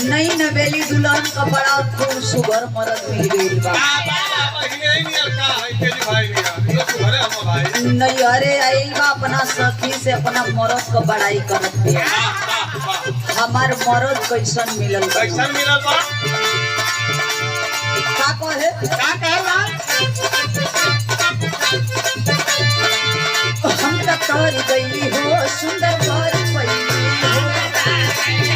नहीं नवेली दुल्हन का बड़ा खूब सुगर मरद मिल गई बा। नहीं अरे आई बा अपना सखी से अपना मरद का बड़ाई करत बिया। हमार मरद कैसन मिलल बा? कैसन मिलल बा? का कहे? का कहेला? हम त तर गई हो सुंदर बर पैली हो।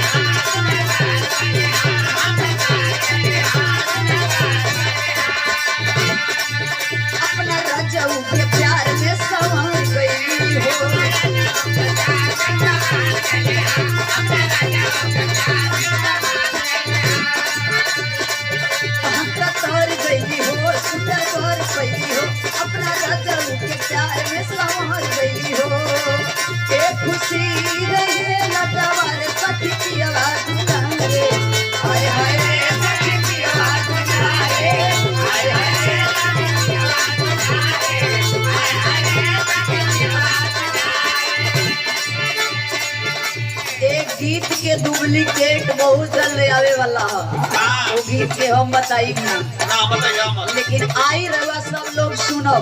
अपना राजाऊ के प्यार में संवर गई हो। हम त तर गई हो सुंदर बर पैली हो। अपना राजाऊ के प्यार में संवर गई हो। एक खुशी रहे लटवार सखी की आवाज रे। हाय हाय सखी की आवाज रे। हाय हाय एक गीत के डुप्लीकेट बहुत जल्द आवे वाला है। वो गीत के हम बताई ना, बताइए मत। लेकिन आई रवा सब लोग सुनो।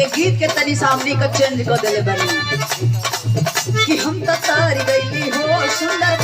एक गीत के तनी सामने का चेंज कर देले बनी कि हम तो तार गईली हो सुंदर